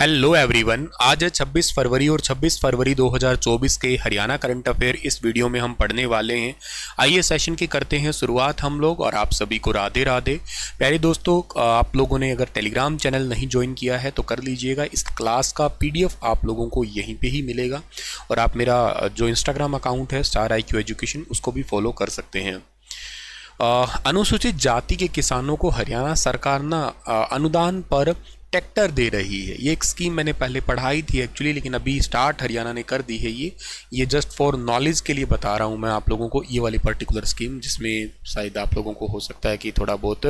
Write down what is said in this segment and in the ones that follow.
Hello everyone, आज है 26 फरवरी और 26 फरवरी 2024 के हरियाणा करंट अफेयर इस वीडियो में हम पढ़ने वाले हैं। आइए सेशन की करते हैं शुरुआत हम लोग, और आप सभी को राधे राधे। प्यारे दोस्तों, आप लोगों ने अगर टेलीग्राम चैनल नहीं ज्वाइन किया है तो कर लीजिएगा। इस क्लास का पीडीएफ आप लोगों को यहीं पे ही मिलेगा, और आप मेरा जो इंस्टाग्राम अकाउंट है स्टार IQ एजुकेशन, उसको भी फॉलो कर सकते हैं। अनुसूचित जाति के किसानों को हरियाणा सरकार अनुदान पर ट्रैक्टर दे रही है। ये एक स्कीम मैंने पहले पढ़ाई थी एक्चुअली, लेकिन अभी स्टार्ट हरियाणा ने कर दी है। ये जस्ट फॉर नॉलेज के लिए बता रहा हूँ मैं आप लोगों को, ये वाली पर्टिकुलर स्कीम, जिसमें शायद आप लोगों को हो सकता है कि थोड़ा बहुत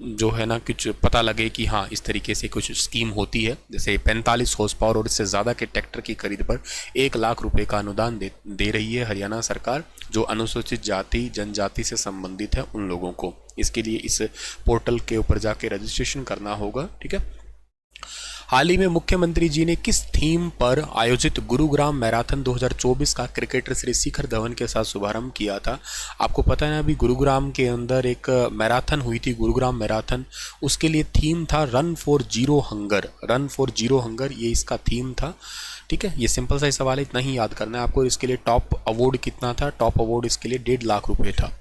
जो है ना कुछ पता लगे कि हाँ इस तरीके से कुछ स्कीम होती है। जैसे 45 हॉर्स पावर और इससे ज़्यादा के ट्रैक्टर की खरीद पर 1 लाख रुपए का अनुदान दे रही है हरियाणा सरकार, जो अनुसूचित जाति जनजाति से संबंधित है उन लोगों को। इसके लिए इस पोर्टल के ऊपर जाके रजिस्ट्रेशन करना होगा, ठीक है। हाल ही में मुख्यमंत्री जी ने किस थीम पर आयोजित गुरुग्राम मैराथन 2024 का क्रिकेटर श्री शिखर धवन के साथ शुभारंभ किया था? आपको पता है ना, अभी गुरुग्राम के अंदर एक मैराथन हुई थी, गुरुग्राम मैराथन। उसके लिए थीम था run for zero hunger. Run for zero hunger, ये इसका थीम था, ठीक है। ये सिंपल सा सवाल है, इतना ही याद करना है आपको। इसके लिए टॉप अवार्ड कितना था? टॉप अवार्ड इसके लिए 1.5 लाख रुपए था।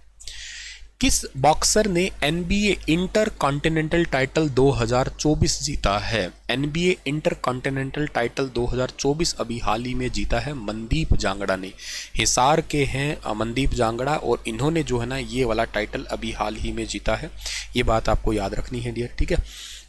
किस बॉक्सर ने NBA इंटर कॉन्टिनेंटल टाइटल 2024 जीता है? NBA इंटर कॉन्टिनेंटल टाइटल 2024 अभी हाल ही में जीता है मनदीप जांगड़ा ने। हिसार के हैं मनदीप जांगड़ा, और इन्होंने जो है ना ये वाला टाइटल अभी हाल ही में जीता है। ये बात आपको याद रखनी है डियर, ठीक है।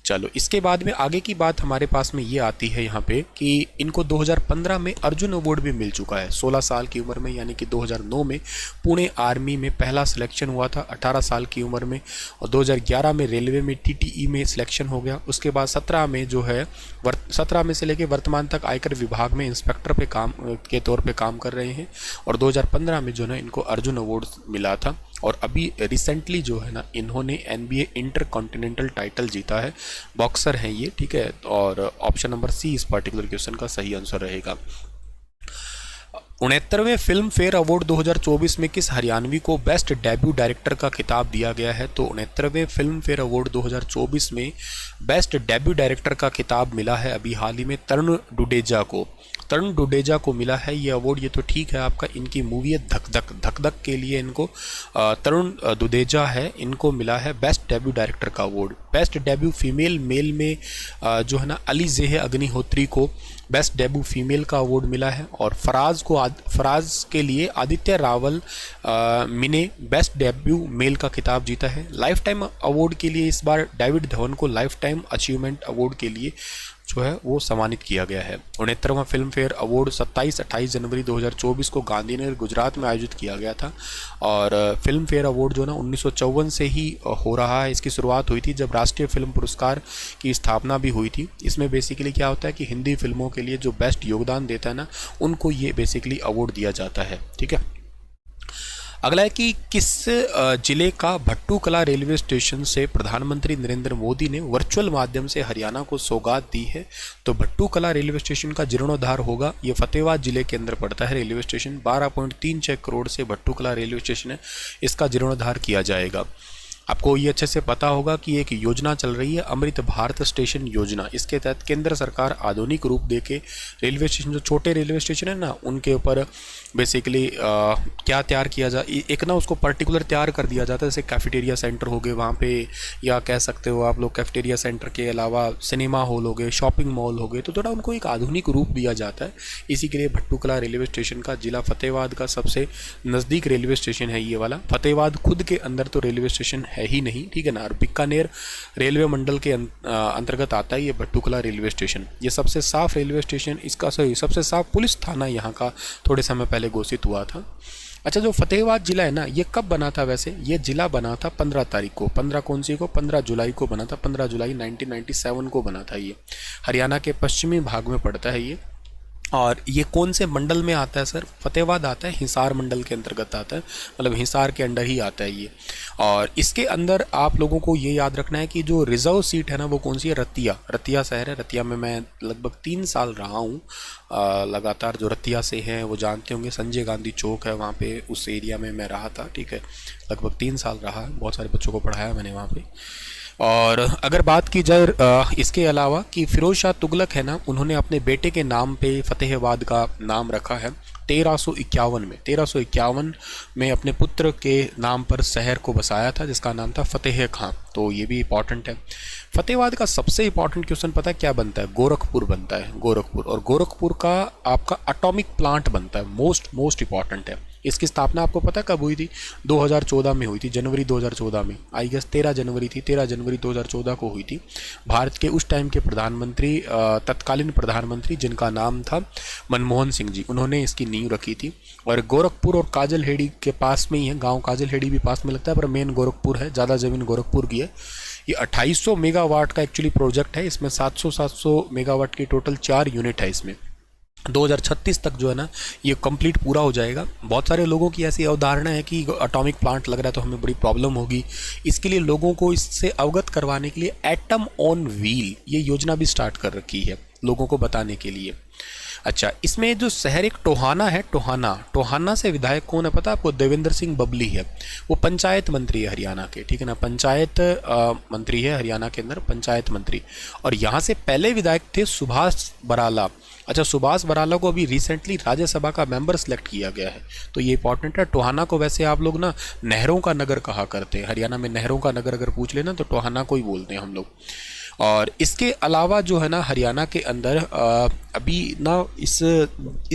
चलो, इसके बाद में आगे की बात हमारे पास में ये आती है यहाँ पे कि इनको 2015 में अर्जुन अवार्ड भी मिल चुका है। 16 साल की उम्र में, यानी कि 2009 में पुणे आर्मी में पहला सिलेक्शन हुआ था 18 साल की उम्र में, और 2011 में रेलवे में TTE में सिलेक्शन हो गया। उसके बाद 17 में जो है 17 में से लेके वर्तमान तक आयकर विभाग में इंस्पेक्टर पे काम के तौर पे काम कर रहे हैं, और 2015 में जो है इनको अर्जुन अवार्ड मिला था। और अभी रिसेंटली जो है ना इन्होंने NBA इंटर कॉन्टिनेंटल टाइटल जीता है। बॉक्सर हैं ये, ठीक है। और ऑप्शन नंबर C इस पर्टिकुलर क्वेश्चन का सही आंसर रहेगा। 69वें फिल्म फेयर अवार्ड 2024 में किस हरियाणवी को बेस्ट डेब्यू डायरेक्टर का खिताब दिया गया है? तो 69वें फिल्म फेयर अवार्ड 2024 में बेस्ट डेब्यू डायरेक्टर का खिताब मिला है अभी हाल ही में तरुण डुडेजा को। तरुण डुडेजा को मिला है ये अवार्ड। ये तो ठीक है, आपका इनकी मूवी है धक धक, धक धक के लिए इनको तरुण डुडेजा है, इनको मिला है बेस्ट डेब्यू डायरेक्टर का award. Best debut female male में जो है ना अली जेह अग्निहोत्री को बेस्ट डेब्यू फीमेल का अवार्ड मिला है, और फराज के लिए आदित्य रावल मिने बेस्ट डेब्यू मेल का खिताब जीता है। लाइफ टाइम अवार्ड के लिए इस बार डेविड धवन को लाइफ टाइम अचीवमेंट अवार्ड के लिए जो है वो सम्मानित किया गया है। 69वां फिल्म फेयर अवार्ड 27-28 जनवरी 2024 को गांधीनगर गुजरात में आयोजित किया गया था, और फिल्म फेयर अवार्ड जो ना 1954 से ही हो रहा है। इसकी शुरुआत हुई थी जब राष्ट्रीय फिल्म पुरस्कार की स्थापना भी हुई थी। इसमें बेसिकली क्या होता है कि हिंदी फिल्मों के लिए जो बेस्ट योगदान देता है ना, उनको ये बेसिकली अवार्ड दिया जाता है, ठीक है। अगला है कि किस जिले का भट्टू कला रेलवे स्टेशन से प्रधानमंत्री नरेंद्र मोदी ने वर्चुअल माध्यम से हरियाणा को सौगात दी है? तो भट्टू कला रेलवे स्टेशन का जीर्णोद्धार होगा। ये फतेहाबाद जिले के अंदर पड़ता है रेलवे स्टेशन। 12.36 करोड़ से भट्टू कला रेलवे स्टेशन है, इसका जीर्णोद्धार किया जाएगा। आपको ये अच्छे से पता होगा कि एक योजना चल रही है अमृत भारत स्टेशन योजना। इसके तहत केंद्र सरकार आधुनिक रूप देके रेलवे स्टेशन, जो छोटे रेलवे स्टेशन है ना, उनके ऊपर बेसिकली क्या तैयार किया एक ना उसको पर्टिकुलर तैयार कर दिया जाता है। जैसे कैफेटेरिया सेंटर हो गए वहाँ पे, या कह सकते हो आप लोग कैफेटेरिया सेंटर के अलावा सिनेमा हॉल हो गए, शॉपिंग मॉल हो गए, तो थोड़ा उनको एक आधुनिक रूप दिया जाता है। इसी के लिए भट्टू कला रेलवे स्टेशन का जिला फतेहाबाद का सबसे नज़दीक रेलवे स्टेशन है ये वाला। फतेहाबाद खुद के अंदर तो रेलवे स्टेशन है ही नहीं, ठीक है ना। और बीकानेर रेलवे मंडल के अंतर्गत आता है ये भट्टू कला रेलवे स्टेशन। ये सबसे साफ रेलवे स्टेशन, इसका सबसे साफ पुलिस थाना यहाँ का थोड़े समय पहले घोषित हुआ था। अच्छा, जो फतेहाबाद जिला है ना, ये कब बना था? वैसे ये जिला बना था 15 तारीख को। 15 कौन सी को? 15 जुलाई को बना था। 15 जुलाई 1997 को बना था। ये हरियाणा के पश्चिमी भाग में पड़ता है ये। और ये कौन से मंडल में आता है सर? फतेहाबाद आता है, हिसार मंडल के अंतर्गत आता है, मतलब हिसार के अंडर ही आता है ये। और इसके अंदर आप लोगों को ये याद रखना है कि जो रिजर्व सीट है ना वो कौन सी है? रतिया। रतिया शहर है। रतिया में मैं लगभग 3 साल रहा हूँ लगातार। जो रतिया से हैं वो जानते होंगे, संजय गांधी चौक है वहाँ पे, उस एरिया में मैं रहा था, ठीक है। लगभग 3 साल रहा है, बहुत सारे बच्चों को पढ़ाया मैंने वहाँ पे। और अगर बात की जाए इसके अलावा कि फ़िरोज़ शाह तुगलक है ना, उन्होंने अपने बेटे के नाम पे फ़तेहाबाद का नाम रखा है 1351 में अपने पुत्र के नाम पर शहर को बसाया था जिसका नाम था फ़तेह खां। तो ये भी इंपॉर्टेंट है। फ़तेहाबाद का सबसे इंपॉर्टेंट क्वेश्चन पता है क्या बनता है? गोरखपुर बनता है, गोरखपुर। और गोरखपुर का आपका एटॉमिक प्लांट बनता है, मोस्ट इंपॉर्टेंट है। इसकी स्थापना आपको पता है कब हुई थी? 2014 में हुई थी, जनवरी 2014 में। आई गेस 13 जनवरी थी, 13 जनवरी 2014 को हुई थी। भारत के उस टाइम के प्रधानमंत्री, तत्कालीन प्रधानमंत्री जिनका नाम था मनमोहन सिंह जी, उन्होंने इसकी नींव रखी थी। और गोरखपुर और काजलहेड़ी के पास में ही है, गांव काजलहेड़ी भी पास में लगता है, पर मेन गोरखपुर है, ज़्यादा ज़मीन गोरखपुर की है। ये 2800 मेगावाट का एक्चुअली प्रोजेक्ट है। इसमें 700 मेगावाट की टोटल 4 यूनिट है। इसमें 2036 तक जो है ना ये कंप्लीट पूरा हो जाएगा। बहुत सारे लोगों की ऐसी अवधारणा है कि एटॉमिक प्लांट लग रहा है तो हमें बड़ी प्रॉब्लम होगी। इसके लिए लोगों को इससे अवगत करवाने के लिए एटम ऑन व्हील ये योजना भी स्टार्ट कर रखी है लोगों को बताने के लिए। अच्छा, इसमें जो शहर एक टोहाना है, टोहाना से विधायक कौन है पता है आपको? देवेंद्र सिंह बबली है। वो पंचायत मंत्री है हरियाणा के, ठीक है ना, पंचायत मंत्री है हरियाणा के अंदर, पंचायत मंत्री। और यहाँ से पहले विधायक थे सुभाष बराला। अच्छा, सुभाष बराला को अभी रिसेंटली राज्यसभा का मेंबर सेलेक्ट किया गया है, तो ये इंपॉर्टेंट है। टोहाना को वैसे आप लोग ना नहरों का नगर कहा करते हैं, हरियाणा में नहरों का नगर अगर पूछ लेना तो टोहाना को ही बोलते हैं हम लोग। और इसके अलावा जो है ना हरियाणा के अंदर अभी ना इस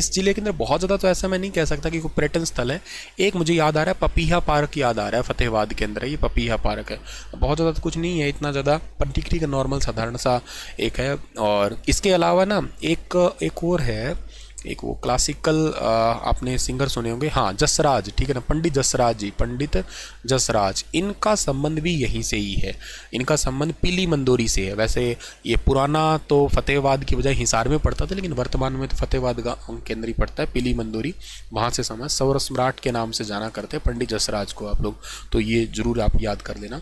ज़िले के अंदर बहुत ज़्यादा तो ऐसा मैं नहीं कह सकता कि कोई पर्यटन स्थल है। एक मुझे याद आ रहा है, पपीहा पार्क याद आ रहा है, फ़तेहाबाद के अंदर ये पपीहा पार्क है। बहुत ज़्यादा तो कुछ नहीं है इतना ज़्यादा, पर ठीक ठीक नॉर्मल साधारण सा एक है। और इसके अलावा ना एक और है, एक वो क्लासिकल आपने सिंगर सुने होंगे, हाँ जसराज, ठीक है ना, पंडित जसराज जी, पंडित जसराज, इनका संबंध भी यहीं से ही है। इनका संबंध पीली मंदोरी से है। वैसे ये पुराना तो फतेहाबाद की बजाय हिसार में पड़ता था, लेकिन वर्तमान में तो फतेहाबाद गाँव के अंदर ही पड़ता है, पीली मंदोरी। वहाँ से समाज सौर सम्राट के नाम से जाना करते हैं पंडित जसराज को आप लोग, तो ये ज़रूर आप याद कर लेना।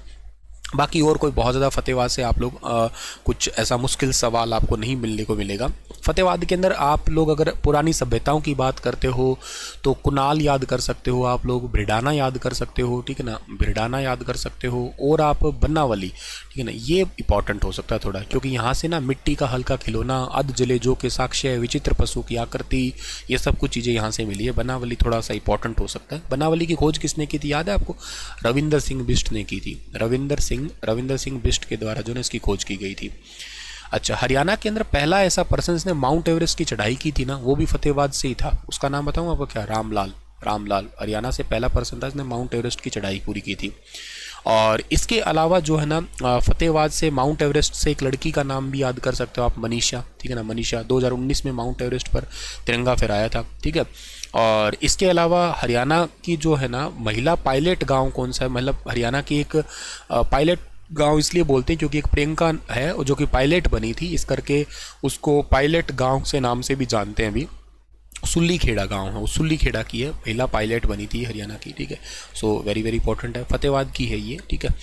बाकी और कोई बहुत ज़्यादा फतेहाबाद से आप लोग कुछ ऐसा मुश्किल सवाल आपको नहीं मिलने को मिलेगा। फतेहाबाद के अंदर आप लोग अगर पुरानी सभ्यताओं की बात करते हो तो कुनाल याद कर सकते हो, आप लोग भिड़ाना याद कर सकते हो, ठीक है ना, भिड़ाना याद कर सकते हो। और आप बन्नावली, ठीक है ना, ये इंपॉर्टेंट हो सकता है थोड़ा, क्योंकि यहाँ से ना मिट्टी का हल्का खिलौना, अध जले जो के साक्ष्य, विचित्र पशु की आकृति, ये सब कुछ चीज़ें यहाँ से मिली है। बनावली थोड़ा सा इंपॉर्टेंट हो सकता है। बनावली की खोज किसने की थी याद है आपको? रविंदर सिंह बिष्ट ने की थी। रविंदर सिंह बिष्ट के द्वारा जो है इसकी खोज की गई थी। अच्छा, हरियाणा के अंदर पहला ऐसा पर्सन जिसने माउंट एवरेस्ट की चढ़ाई की थी ना, वो भी फतेहाबाद से ही था। उसका नाम बताऊँ आपको क्या? रामलाल हरियाणा से पहला पर्सन था जिसने माउंट एवरेस्ट की चढ़ाई पूरी की थी। और इसके अलावा जो है ना फतेहाबाद से माउंट एवरेस्ट से एक लड़की का नाम भी याद कर सकते हो आप, मनीषा, ठीक है ना, मनीषा 2019 में माउंट एवरेस्ट पर तिरंगा फहराया था, ठीक है। और इसके अलावा हरियाणा की जो है ना महिला पायलट गांव कौन सा है? मतलब हरियाणा की एक पायलट गांव इसलिए बोलते हैं क्योंकि एक प्रियंका है जो कि पायलट बनी थी, इस करके उसको पायलट गांव से नाम से भी जानते हैं। अभी सुल्ली खेड़ा गांव है, वो सुल्ली खेड़ा की है, महिला पायलट बनी थी हरियाणा की, ठीक है। सो वेरी वेरी इंपॉर्टेंट है, फतेहाबाद की है ये, ठीक है।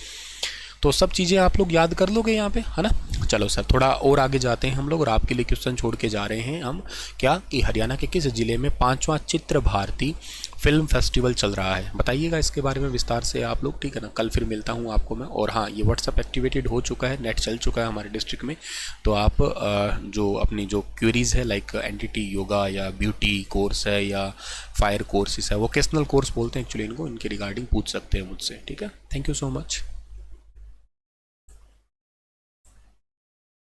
तो सब चीज़ें आप लोग याद कर लोगे यहाँ पे, है ना। चलो सर थोड़ा और आगे जाते हैं हम लोग, और आपके लिए क्वेश्चन छोड़ के जा रहे हैं हम, क्या कि हरियाणा के किस ज़िले में 5वां चित्र भारती फिल्म फेस्टिवल चल रहा है? बताइएगा इसके बारे में विस्तार से आप लोग, ठीक है ना। कल फिर मिलता हूँ आपको मैं। और हाँ, ये व्हाट्सअप एक्टिवेटेड हो चुका है, नेट चल चुका है हमारे डिस्ट्रिक्ट में, तो आप जो अपनी जो क्वेरीज़ है लाइक एंटिटी योगा या ब्यूटी कोर्स है या फायर कोर्सेस है, वोकेशनल कोर्स बोलते हैं एक्चुअली इनको, इनके रिगार्डिंग पूछ सकते हैं मुझसे, ठीक है। Thank you so much.